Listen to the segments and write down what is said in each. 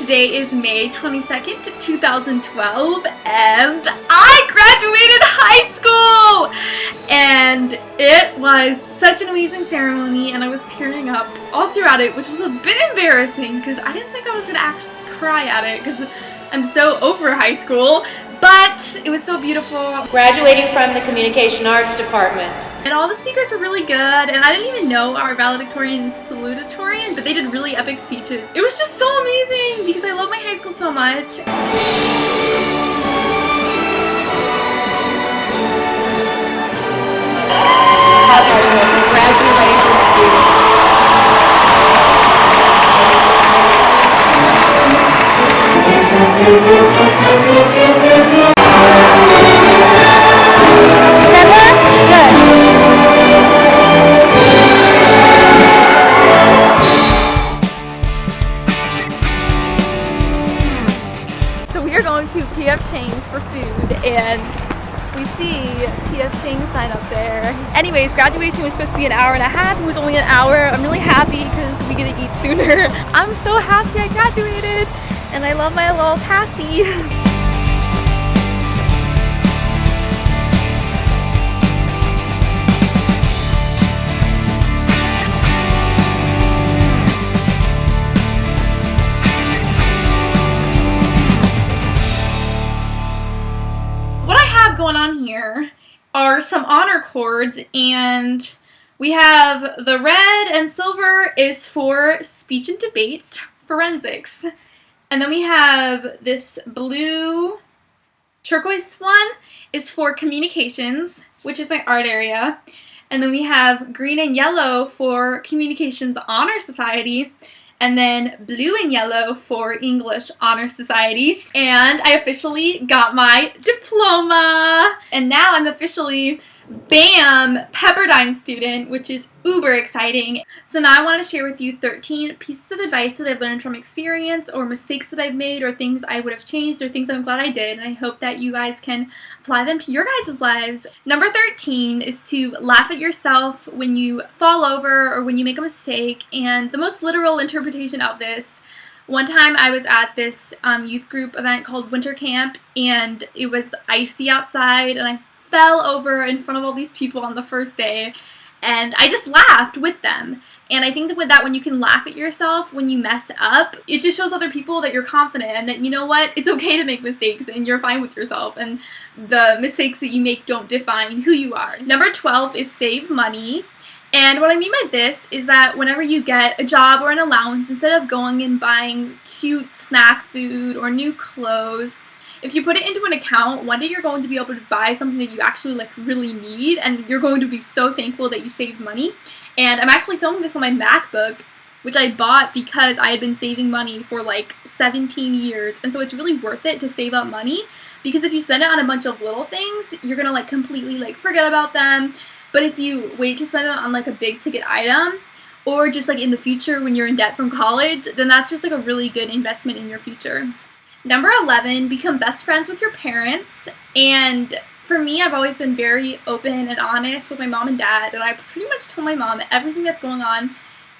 Today is May 22nd, 2012, and I graduated high school! And it was such an amazing ceremony, and I was tearing up all throughout it, which was a bit embarrassing because I didn't think I was going to actually cry at it because I'm so over high school, but it was so beautiful. Graduating from the Communication Arts Department. And all the speakers were really good, and I didn't even know our valedictorian and salutatorian, but they did really epic speeches. It was just so amazing because I love my high school so much. Congratulations, students. So we are going to P.F. Chang's for food, and we see P.F. Chang's sign up there. Anyways, graduation was supposed to be an hour and a half. It was only an hour. I'm really happy because we get to eat sooner. I'm so happy I graduated, and I love my little Tassie. Going on here are some honor chords, and we have the red and silver is for speech and debate forensics, and then we have this blue turquoise one is for communications, which is my art area, and then we have green and yellow for communications honor society, and then blue and yellow for English Honor Society. And I officially got my diploma. And now I'm officially BAM Pepperdine student, which is uber exciting. So now I want to share with you 13 pieces of advice that I've learned from experience, or mistakes that I've made, or things I would have changed, or things I'm glad I did. And I hope that you guys can apply them to your guys' lives. Number 13 is to laugh at yourself when you fall over or when you make a mistake. And the most literal interpretation of this, one time I was at this youth group event called Winter Camp, and it was icy outside, and I fell over in front of all these people on the first day, and I just laughed with them. And I think that with that, when you can laugh at yourself when you mess up, it just shows other people that you're confident and that, you know what, it's okay to make mistakes and you're fine with yourself, and the mistakes that you make don't define who you are. Number 12 is save money. And what I mean by this is that whenever you get a job or an allowance, instead of going and buying cute snack food or new clothes, if you put it into an account, one day you're going to be able to buy something that you actually really need, and you're going to be so thankful that you saved money. And I'm actually filming this on my MacBook, which I bought because I had been saving money for 17 years. And so it's really worth it to save up money, because if you spend it on a bunch of little things, you're going to completely forget about them. But if you wait to spend it on a big ticket item, or just in the future when you're in debt from college, then that's just a really good investment in your future. Number 11, become best friends with your parents. And for me, I've always been very open and honest with my mom and dad, and I pretty much told my mom everything that's going on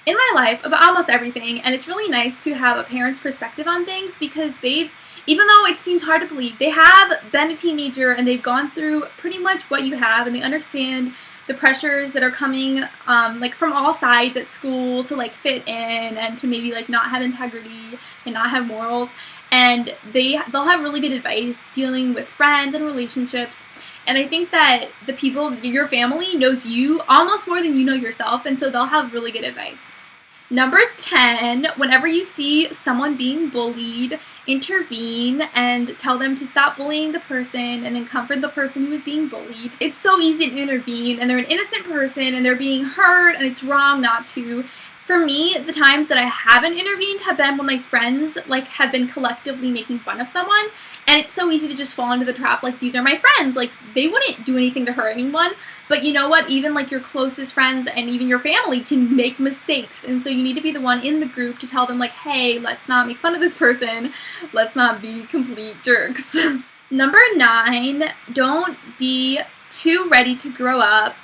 in my life, about almost everything. And it's really nice to have a parent's perspective on things, because even though it seems hard to believe, they have been a teenager and they've gone through pretty much what you have, and they understand the pressures that are coming from all sides at school to fit in, and to maybe not have integrity and not have morals. And they'll have really good advice dealing with friends and relationships. And I think that the people, your family, knows you almost more than you know yourself, and so they'll have really good advice. Number 10, whenever you see someone being bullied, intervene and tell them to stop bullying the person, and then comfort the person who is being bullied. It's so easy to intervene, and they're an innocent person and they're being hurt, and it's wrong not to. For me, the times that I haven't intervened have been when my friends have been collectively making fun of someone, and it's so easy to just fall into the trap. These are my friends, they wouldn't do anything to hurt anyone. But you know what, even your closest friends and even your family can make mistakes, and so you need to be the one in the group to tell them hey, let's not make fun of this person, let's not be complete jerks. Number 9, don't be too ready to grow up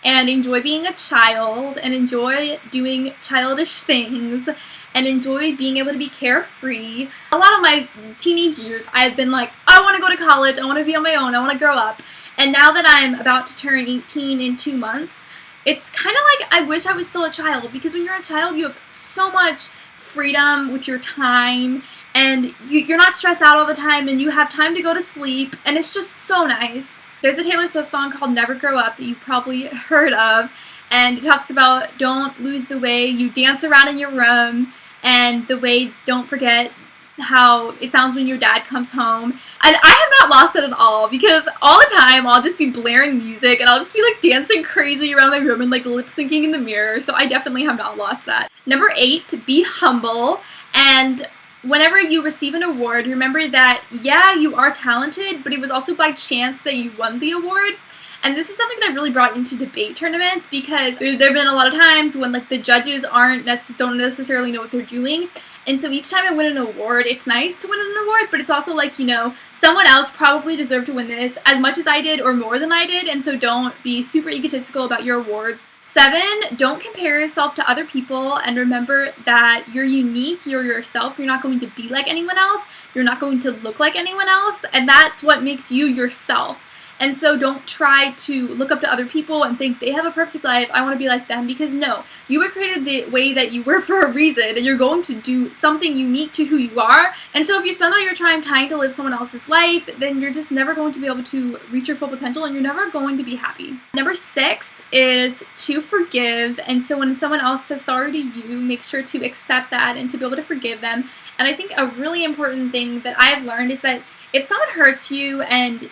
and enjoy being a child and enjoy doing childish things. and enjoyed being able to be carefree. A lot of my teenage years, I've been like, I want to go to college, I want to be on my own, I want to grow up. And now that I'm about to turn 18 in 2 months, it's kind of like I wish I was still a child, because when you're a child, you have so much freedom with your time, and you're not stressed out all the time, and you have time to go to sleep, and it's just so nice. There's a Taylor Swift song called Never Grow Up that you've probably heard of, and it talks about don't lose the way you dance around in your room, and the way don't forget how it sounds when your dad comes home. And I have not lost it at all, because all the time I'll just be blaring music and I'll just be like dancing crazy around my room and like lip syncing in the mirror, so I definitely have not lost that. Number 8, to be humble, and whenever you receive an award, remember that, yeah, you are talented, but it was also by chance that you won the award. And this is something that I've really brought into debate tournaments, because there have been a lot of times when like the judges don't necessarily know what they're doing. And so each time I win an award, it's nice to win an award, but it's also like, you know, someone else probably deserved to win this as much as I did or more than I did, and so don't be super egotistical about your awards. 7, don't compare yourself to other people, and remember that you're unique, you're yourself, you're not going to be like anyone else, you're not going to look like anyone else, and that's what makes you yourself. And so don't try to look up to other people and think they have a perfect life, I want to be like them, because no, you were created the way that you were for a reason, and you're going to do something unique to who you are. And so if you spend all your time trying to live someone else's life, then you're just never going to be able to reach your full potential, and you're never going to be happy. Number 6 is to forgive, and so when someone else says sorry to you, make sure to accept that and to be able to forgive them. And I think a really important thing that I've learned is that if someone hurts you and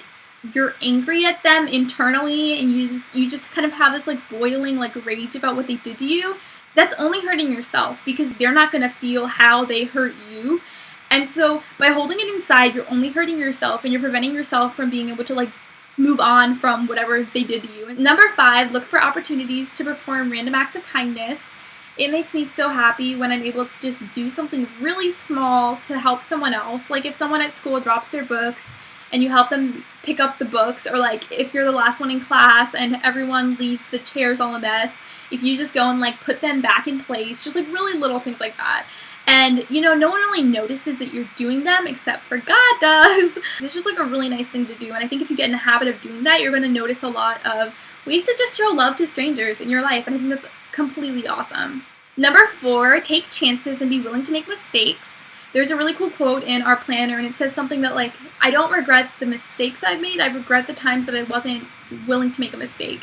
you're angry at them internally, and you just kind of have this like boiling like rage about what they did to you, that's only hurting yourself, because they're not going to feel how they hurt you. And so by holding it inside, you're only hurting yourself, and you're preventing yourself from being able to like move on from whatever they did to you. Number 5, look for opportunities to perform random acts of kindness. It makes me so happy when I'm able to just do something really small to help someone else. Like if someone at school drops their books and you help them pick up the books, or like if you're the last one in class and everyone leaves the chairs all a mess, if you just go and like put them back in place, just like really little things like that. And you know, no one really notices that you're doing them except for God does. It's just like a really nice thing to do, and I think if you get in the habit of doing that, you're going to notice a lot of ways to just show love to strangers in your life, and I think that's completely awesome. Number 4, take chances and be willing to make mistakes. There's a really cool quote in our planner, and it says something that like, I don't regret the mistakes I've made, I regret the times that I wasn't willing to make a mistake.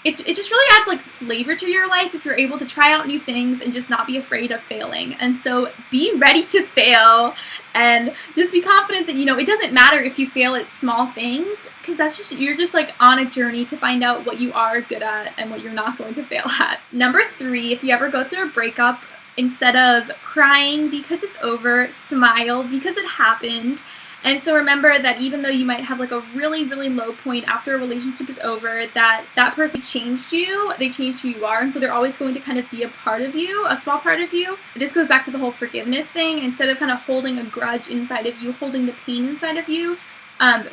It just really adds like flavor to your life if you're able to try out new things and just not be afraid of failing. And so be ready to fail, and just be confident that, you know, it doesn't matter if you fail at small things, because that's just, you're just like on a journey to find out what you are good at and what you're not going to fail at. Number 3, if you ever go through a breakup, instead of crying because it's over, smile because it happened. And so remember that even though you might have like a really, really low point after a relationship is over, that person changed you, they changed who you are, and so they're always going to kind of be a part of you, a small part of you. This goes back to the whole forgiveness thing. Instead of kind of holding a grudge inside of you, holding the pain inside of you,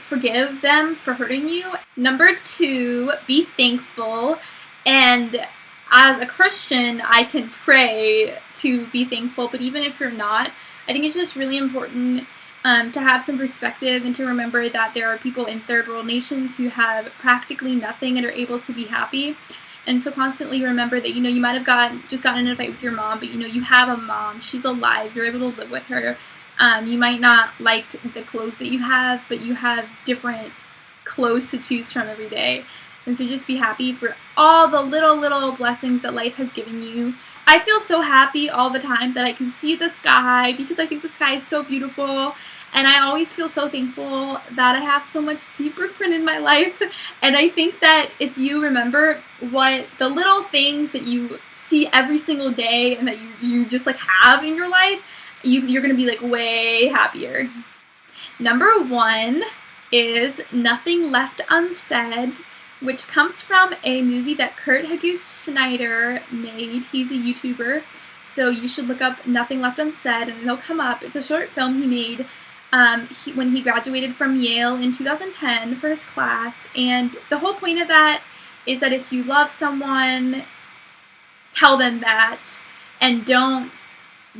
forgive them for hurting you. Number 2, be thankful. And as a Christian, I can pray to be thankful, but even if you're not, I think it's just really important to have some perspective and to remember that there are people in third world nations who have practically nothing and are able to be happy. And so constantly remember that, you know, you might have gotten in a fight with your mom, but you know, you have a mom, she's alive, you're able to live with her. You might not like the clothes that you have, but you have different clothes to choose from every day. And so just be happy for all the little blessings that life has given you. I feel so happy all the time that I can see the sky, because I think the sky is so beautiful. And I always feel so thankful that I have so much zebra print in my life. And I think that if you remember what the little things that you see every single day and that you just like have in your life, you're going to be like way happier. Number 1 is Nothing Left Unsaid, which comes from a movie that Kurt Schneider made. He's a YouTuber, so you should look up Nothing Left Unsaid and it'll come up. It's a short film he made when he graduated from Yale in 2010 for his class, and the whole point of that is that if you love someone, tell them that, and don't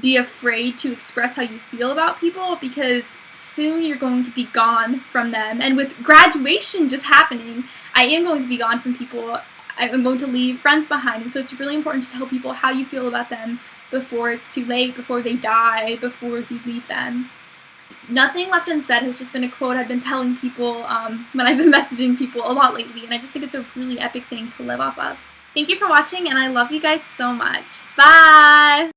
be afraid to express how you feel about people, because soon you're going to be gone from them. And with graduation just happening, I am going to be gone from people. I'm going to leave friends behind, and so it's really important to tell people how you feel about them before it's too late, before they die, before you leave them. Nothing left unsaid has just been a quote I've been telling people when I've been messaging people a lot lately, and I just think it's a really epic thing to live off of. Thank you for watching, and I love you guys so much. Bye!